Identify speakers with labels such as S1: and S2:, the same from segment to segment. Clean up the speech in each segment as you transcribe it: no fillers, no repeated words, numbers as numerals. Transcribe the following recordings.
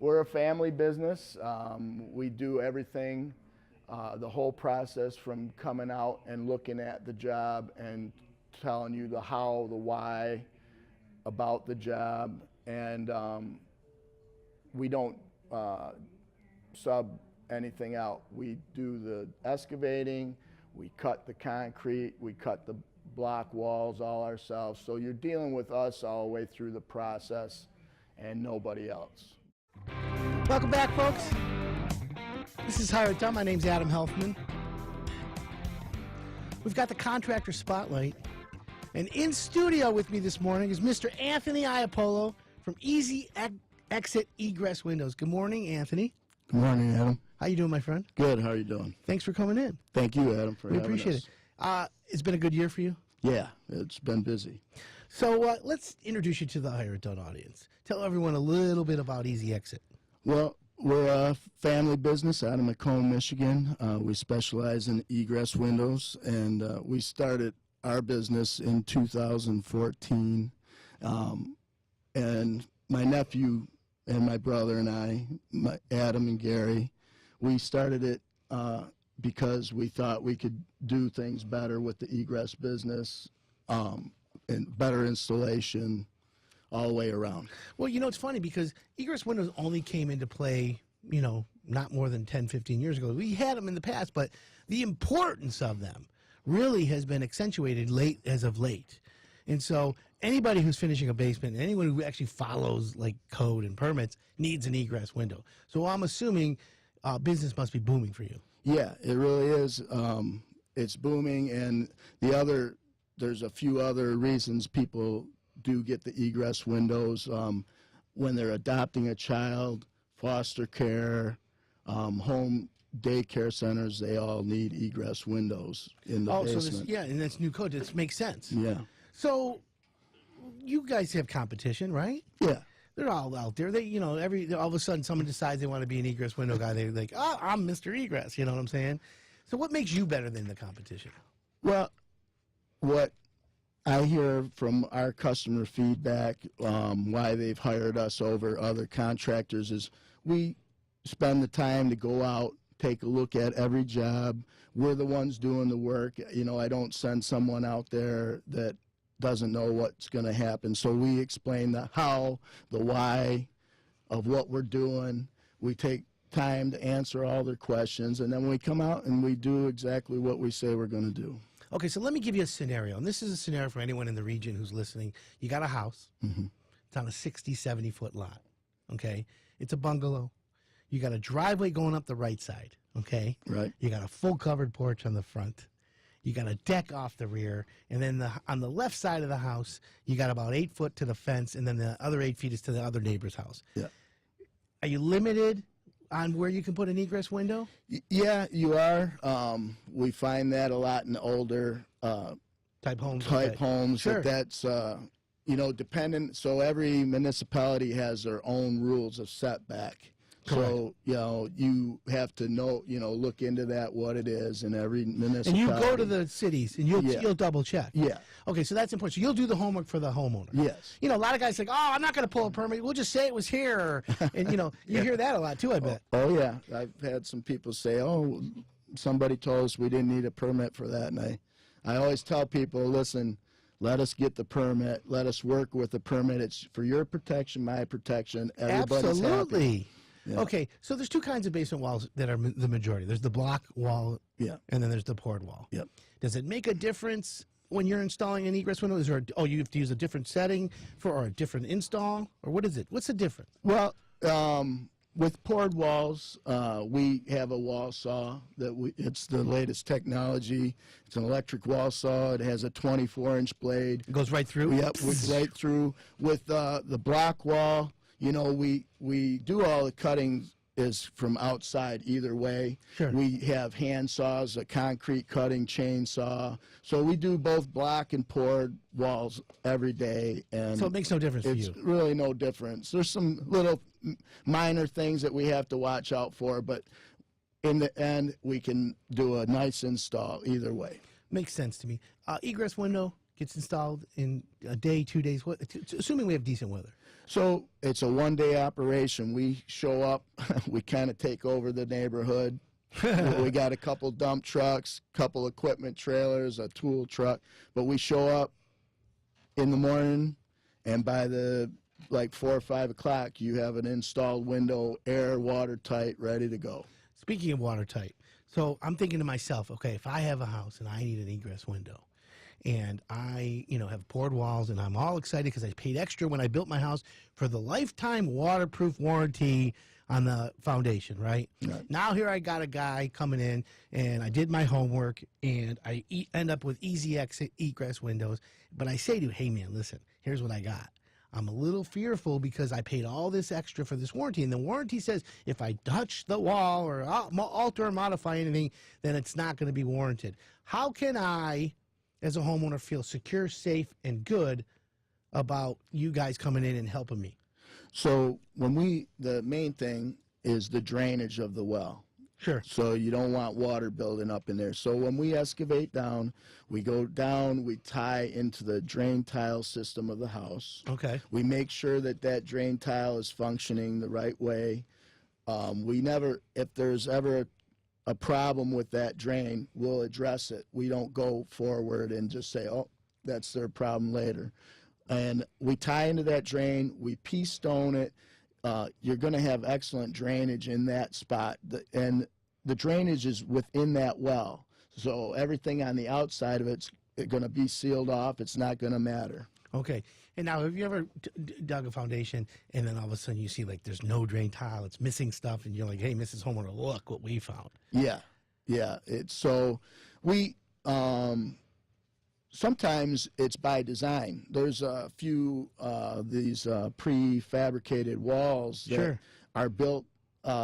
S1: We're a family business. We do everything, the whole process from coming out and looking at the job and telling you the how, the why about the job. And we don't sub anything out. We do the excavating, we cut the concrete, we cut the block walls all ourselves. So you're dealing with us all the way through the process and nobody else.
S2: Welcome back, folks. This is Hire It Done. My name's Adam Helfman. We've got the Contractor Spotlight. And in studio with me this morning is Mr. Anthony Ioppolo from Easy Exit Egress Windows. Good morning, Anthony.
S3: Good morning, Adam.
S2: How you doing, my friend?
S3: Good. How are you doing?
S2: Thanks for coming in.
S3: Thank you, Adam, for having us.
S2: We appreciate it. It's been a good year for you?
S3: Yeah, it's been busy.
S2: So let's introduce you to the Hire It Done audience. Tell everyone a little bit about Easy Exit.
S3: Well, we're a family business out of Macomb, Michigan. We specialize in egress windows, and we started our business in 2014. And my nephew and my brother and I, Adam and Gary, we started it because we thought we could do things better with the egress business and better installation all the way around.
S2: Well, you know, it's funny because egress windows only came into play, you know, not more than 10, 15 years ago. We had them in the past, but the importance of them really has been accentuated as of late. And so anybody who's finishing a basement, anyone who actually follows like code and permits needs an egress window. So I'm assuming business must be booming for you.
S3: Yeah, it really is. It's booming, and there's a few other reasons people do get the egress windows. When they're adopting a child, foster care, home daycare centers, they all need egress windows in the basement.
S2: So and that's new code. This makes sense.
S3: Yeah.
S2: So you guys have competition, right?
S3: Yeah.
S2: They're all out there. They, you know, all of a sudden someone decides they want to be an egress window guy. They're like, oh, I'm Mr. Egress. You know what I'm saying? So what makes you better than the competition?
S3: Well, what I hear from our customer feedback, why they've hired us over other contractors, is we spend the time to go out, take a look at every job. We're the ones doing the work. You know, I don't send someone out there that doesn't know what's going to happen. So we explain the how, the why of what we're doing. We take time to answer all their questions, and then we come out and we do exactly what we say we're going to do.
S2: Okay, so let me give you a scenario, and this is a scenario for anyone in the region who's listening. You got a house. Mm-hmm. It's on a 60, 70-foot lot, okay? It's a bungalow. You got a driveway going up the right side, okay?
S3: Right.
S2: You got a full covered porch on the front. You got a deck off the rear, and then on the left side of the house, you got about 8 foot to the fence, and then the other 8 feet is to the other neighbor's house.
S3: Yeah.
S2: Are you limited on where you can put an egress window?
S3: Yeah, you are. We find that a lot in older
S2: type homes.
S3: Sure.
S2: That's
S3: you know, dependent. So every municipality has their own rules of setback.
S2: Correct.
S3: So, you know, you have to know, you know, look into that, what it is in every municipality.
S2: And you go to the cities and you'll double check.
S3: Yeah.
S2: Okay, so that's important. So you'll do the homework for the homeowner.
S3: Yes.
S2: You know, a lot of guys think, oh, I'm not going to pull a permit. We'll just say it was here. And, you know, you hear that a lot too, I bet.
S3: Oh, yeah. I've had some people say, oh, somebody told us we didn't need a permit for that. And I always tell people, listen, let us get the permit. Let us work with the permit. It's for your protection, my protection. Everybody's
S2: Absolutely.
S3: Happy. Yeah.
S2: Okay, so there's two kinds of basement walls that are the majority. There's the block wall,
S3: yeah,
S2: and then there's the poured wall.
S3: Yep.
S2: Does it make a difference when you're installing an egress window? Is there you have to use a different setting or a different install, or what is it? What's the difference?
S3: Well, with poured walls, we have a wall saw it's the latest technology. It's an electric wall saw. It has a 24-inch blade.
S2: It goes right through?
S3: Yep, right through. With the block wall, you know, we do all the cutting is from outside either way.
S2: Sure.
S3: We have hand saws, a concrete cutting chainsaw. So we do both block and poured walls every day. And
S2: so it makes no difference for you?
S3: It's really no difference. There's some little minor things that we have to watch out for, but in the end, we can do a nice install either way.
S2: Makes sense to me. Egress window, gets installed in a day, 2 days, assuming we have decent weather?
S3: So it's a one-day operation. We show up, we kind of take over the neighborhood. We got a couple dump trucks, couple equipment trailers, a tool truck, but we show up in the morning, and by the like 4 or 5 o'clock, you have an installed window, air, watertight, ready to go.
S2: Speaking of watertight, so I'm thinking to myself, okay, if I have a house and I need an egress window, and I, have poured walls, and I'm all excited because I paid extra when I built my house for the lifetime waterproof warranty on the foundation, right?
S3: Right.
S2: Now here I got a guy coming in, and I did my homework, and I end up with easy exit egress windows. But I say to him, hey man, listen, here's what I got. I'm a little fearful because I paid all this extra for this warranty, and the warranty says if I touch the wall or alter or modify anything, then it's not going to be warranted. How can I, as a homeowner, feel secure, safe, and good about you guys coming in and helping me?
S3: So the main thing is the drainage of the well.
S2: Sure.
S3: So you don't want water building up in there. So when we excavate down, we go down, we tie into the drain tile system of the house.
S2: Okay.
S3: We make sure that drain tile is functioning the right way. If there's ever a problem with that drain, we'll address it. We don't go forward and just say, oh, that's their problem later. And we tie into that drain, we pea stone it. You're going to have excellent drainage in that spot. And the drainage is within that well. So everything on the outside of it's going to be sealed off. It's not going to matter.
S2: Okay. And now, have you ever dug a foundation and then all of a sudden you see like there's no drain tile, it's missing stuff, and you're like, hey, Mrs. Homeowner, look what we found.
S3: Yeah. Sometimes it's by design. There's a few these prefabricated walls that are built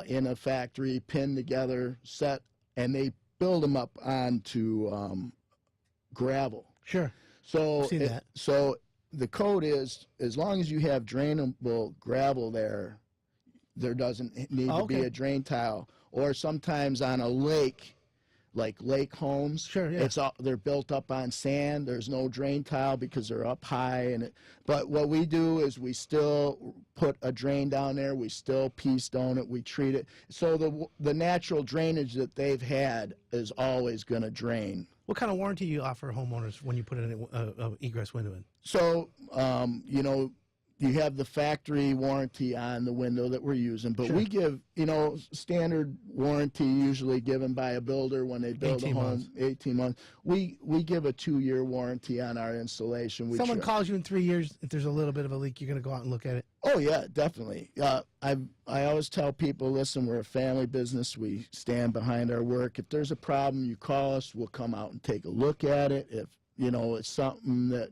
S3: in a factory, pinned together, set, and they build them up onto gravel.
S2: Sure.
S3: So
S2: I've seen that.
S3: So the code is, as long as you have drainable gravel there doesn't need to be a drain tile. Or sometimes on a lake, like lake homes, they're built up on sand. There's no drain tile because they're up high. But what we do is we still put a drain down there. We still pea stone it. We treat it. So the natural drainage that they've had is always going to drain.
S2: What kind of warranty do you offer homeowners when you put an egress window in?
S3: So, you have the factory warranty on the window that we're using, but we give, standard warranty usually given by a builder when they build a home, 18 months. We give a 2-year warranty on our installation.
S2: Someone calls you in 3 years, if there's a little bit of a leak, you're going to go out and look at it?
S3: Oh, yeah, definitely. I always tell people, listen, we're a family business. We stand behind our work. If there's a problem, you call us. We'll come out and take a look at it. If it's something that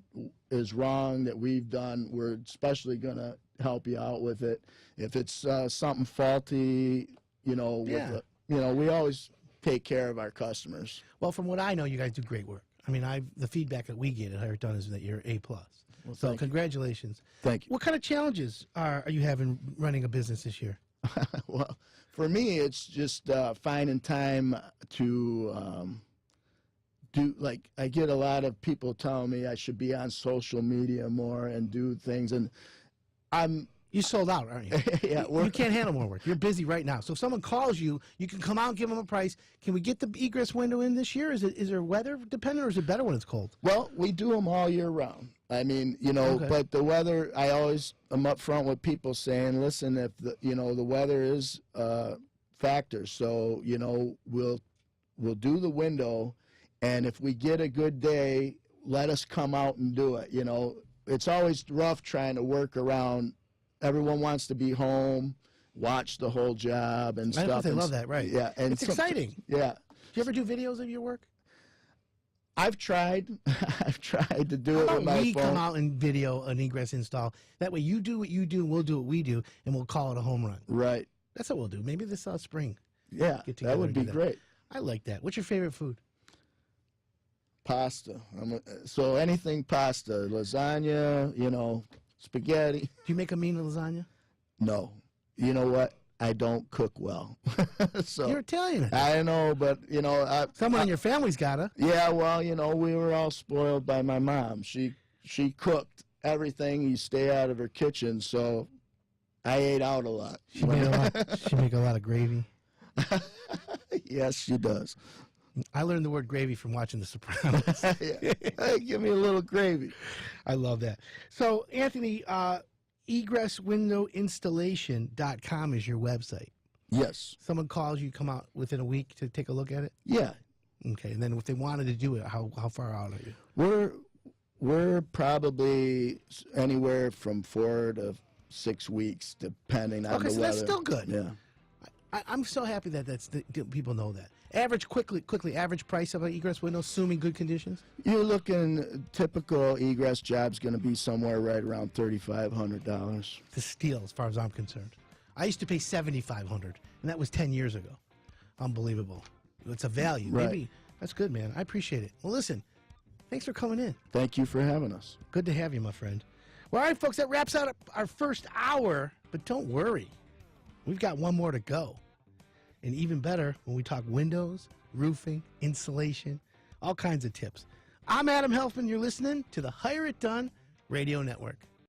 S3: is wrong that we've done, we're especially going to help you out with it. If it's something faulty, we always take care of our customers.
S2: Well, from what I know, you guys do great work. I mean, the feedback that we get at Hire It Done is that you're A+.
S3: Well,
S2: so congratulations.
S3: Thank you.
S2: What kind of challenges are you having running a business this year?
S3: Well, for me, it's just finding time to I get a lot of people telling me I should be on social media more and do things, and
S2: you sold out, aren't you?
S3: Yeah,
S2: you can't handle more work. You're busy right now. So if someone calls you, you can come out and give them a price. Can we get the egress window in this year? Is there weather dependent, or is it better when it's cold?
S3: Well, we do them all year round. I mean, but the weather, I always am up front with people saying, listen, if the weather is a factor, so we'll do the window. And if we get a good day, let us come out and do it. It's always rough trying to work around. Everyone wants to be home, watch the whole job and stuff.
S2: They love that, right?
S3: Yeah, and
S2: it's exciting.
S3: Yeah.
S2: Do you ever do videos of your work?
S3: I've tried. I've tried to do it with my phone.
S2: We come out and video an egress install. That way, you do what you do, we'll do what we do, and we'll call it a home run.
S3: Right.
S2: That's what we'll do. Maybe this spring.
S3: Yeah, that would be great.
S2: I like that. What's your favorite food?
S3: Pasta. So anything pasta, lasagna, spaghetti.
S2: Do you make a mean lasagna?
S3: No. You know what? I don't cook well. So
S2: You're Italian.
S3: I know, but
S2: Someone in your family's gotta.
S3: yeah, well, we were all spoiled by my mom. She cooked everything. You stay out of her kitchen, so I ate out a lot.
S2: She make a lot of gravy.
S3: Yes, she does.
S2: I learned the word gravy from watching The Sopranos.
S3: Yeah. Hey, give me a little gravy.
S2: I love that. So, Anthony, egresswindowinstallation.com is your website.
S3: Yes.
S2: Someone calls you, come out within a week to take a look at it?
S3: Yeah.
S2: Okay, and then if they wanted to do it, how far out are you?
S3: We're probably anywhere from 4 to 6 weeks, depending on the
S2: so
S3: weather.
S2: that's still good.
S3: Yeah.
S2: I'm so happy that people know that. Quickly, average price of an egress window, assuming good conditions?
S3: You're looking, typical egress job's going to be somewhere right around $3,500.
S2: To steal, as far as I'm concerned. I used to pay $7,500, and that was 10 years ago. Unbelievable. It's a value.
S3: Right.
S2: Maybe that's good, man. I appreciate it. Well, listen, thanks for coming in.
S3: Thank you for having us.
S2: Good to have you, my friend. Well, all right, folks, that wraps out our first hour, but don't worry. We've got one more to go. And even better when we talk windows, roofing, insulation, all kinds of tips. I'm Adam Helfman. You're listening to the Hire It Done Radio Network.